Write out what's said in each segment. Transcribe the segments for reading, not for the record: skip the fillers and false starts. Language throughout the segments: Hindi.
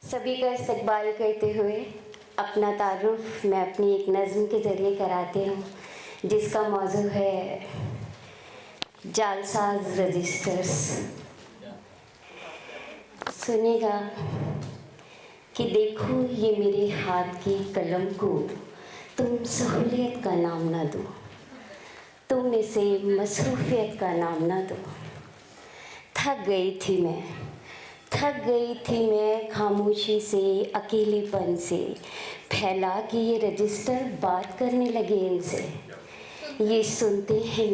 सभी का इस्तकबाल करते हुए अपना तारुफ मैं अपनी एक नज़्म के ज़रिए कराती हूँ, जिसका मौजू है जालसाज रजिस्टर्स। सुनेगा कि देखो ये मेरे हाथ की कलम को तुम सहूलियत का नाम ना दो, तुम इसे मसरूफ़ियत का नाम ना दो। थक गई थी मैं खामोशी से, अकेलेपन से, फैला कि ये रजिस्टर बात करने लगे इनसे। ये सुनते हैं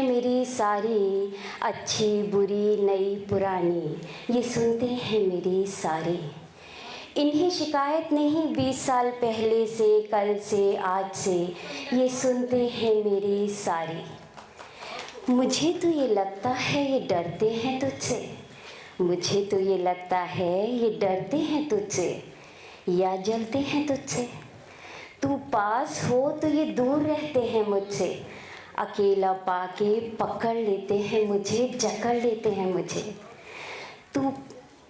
मेरी सारी अच्छी बुरी नई पुरानी, ये सुनते हैं मेरी सारी। इन्हें शिकायत नहीं 20 साल पहले से, कल से, आज से, ये सुनते हैं मेरी सारी। मुझे तो ये लगता है ये डरते हैं तुझसे, मुझे तो ये लगता है ये डरते हैं तुझसे या जलते हैं तुझसे। तू पास हो तो ये दूर रहते हैं मुझसे, अकेला पाके पकड़ लेते हैं मुझे, जकड़ लेते हैं मुझे। तू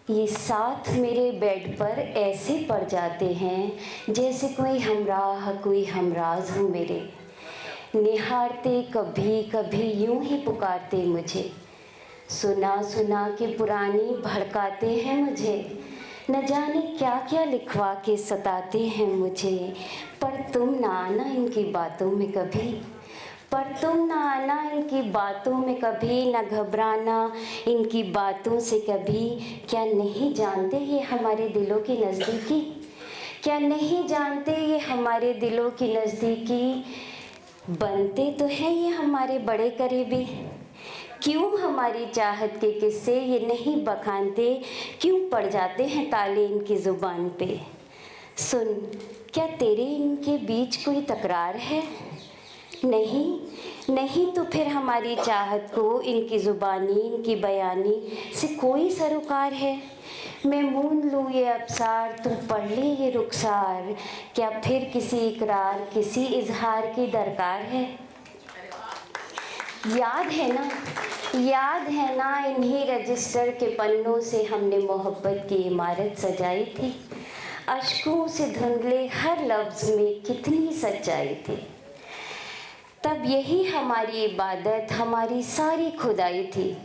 ये साथ मेरे बेड पर ऐसे पड़ जाते हैं जैसे कोई हमराह कोई हमराज हो मेरे। निहारते कभी कभी यूं ही पुकारते मुझे, सुना सुना के पुरानी भड़काते हैं मुझे। न जाने क्या क्या लिखवा के सताते हैं मुझे। पर तुम ना आना इनकी बातों में कभी, पर तुम ना आना इनकी बातों में कभी, न घबराना इनकी बातों से कभी। क्या नहीं जानते ये हमारे दिलों की नज़दीकी, क्या नहीं जानते ये हमारे दिलों की नज़दीकी। बनते तो हैं ये हमारे बड़े करीबी, क्यों हमारी चाहत के किस्से ये नहीं बखानते, क्यों पड़ जाते हैं ताले इनकी ज़ुबान पे। सुन, क्या तेरे इनके बीच कोई तकरार है? नहीं तो फिर हमारी चाहत को इनकी ज़ुबानी इनकी बयानी से कोई सरोकार है। मैं मूंद लूँ ये अबसार, तू पढ़ ले ये रुखसार, क्या फिर किसी इकरार किसी इजहार की दरकार है? याद है ना इन्हीं रजिस्टर के पन्नों से हमने मोहब्बत की इमारत सजाई थी। अश्कों से धुंधले हर लफ्ज़ में कितनी सच्चाई थी। तब यही हमारी इबादत हमारी सारी खुदाई थी।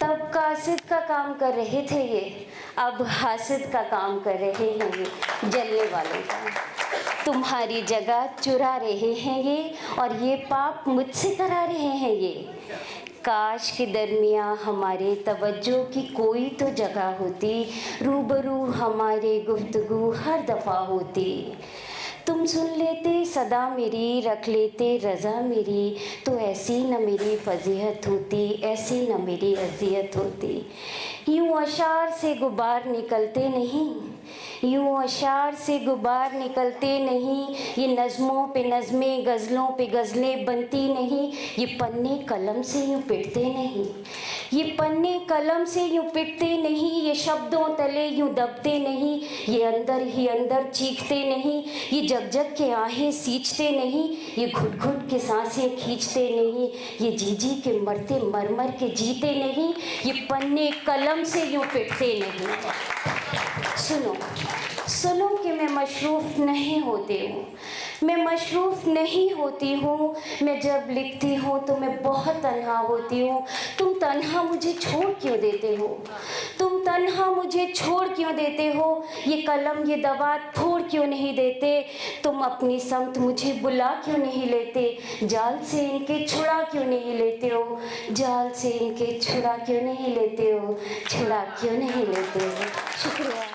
तब कासिद का काम कर रहे थे ये, अब हासिद का काम कर रहे हैं ये, जलने वालों का। तुम्हारी जगह चुरा रहे हैं ये, और ये पाप मुझसे करा रहे हैं ये। काश के दरमियाँ हमारे तवज्जो की कोई तो जगह होती, रूबरू हमारे गुफ्तगू हर दफ़ा होती। तुम सुन लेते सदा मेरी, रख लेते रज़ा मेरी, तो ऐसी न मेरी फजीहत होती, ऐसी न मेरी अज़ियत होती। यूँ अशार से गुबार निकलते नहीं, यूँ अशार से गुबार निकलते नहीं, ये नज़्मों पे नज़में गज़लों पे गज़लें बनती नहीं। ये पन्ने कलम से यूँ पिटते नहीं, ये पन्ने कलम से यूँ पिटते नहीं, ये शब्दों तले यूँ दबते नहीं, ये अंदर ही अंदर चीखते नहीं, ये जग जग के आहें सींचते नहीं, ये घुट घुट के सांसें खींचते नहीं, ये जी जी के मरते मर मर के जीते नहीं, ये पन्ने कलम से यूँ पिटते नहीं। सुनो कि मैं मशरूफ़ नहीं होती हूँ, मैं मशरूफ़ नहीं होती हूँ। मैं जब लिखती हूँ तो मैं बहुत तन्हा होती हूँ। तुम तन्हा मुझे छोड़ क्यों देते हो, तुम तन्हा मुझे छोड़ क्यों देते हो? ये कलम ये दवा छोड़ क्यों नहीं देते? तुम अपनी समत मुझे बुला क्यों नहीं लेते? जाल से इनके छुड़ा क्यों नहीं लेते हो, जाल से इनके छुड़ा क्यों नहीं लेते हो, छुड़ा क्यों नहीं लेते हो? शुक्रिया।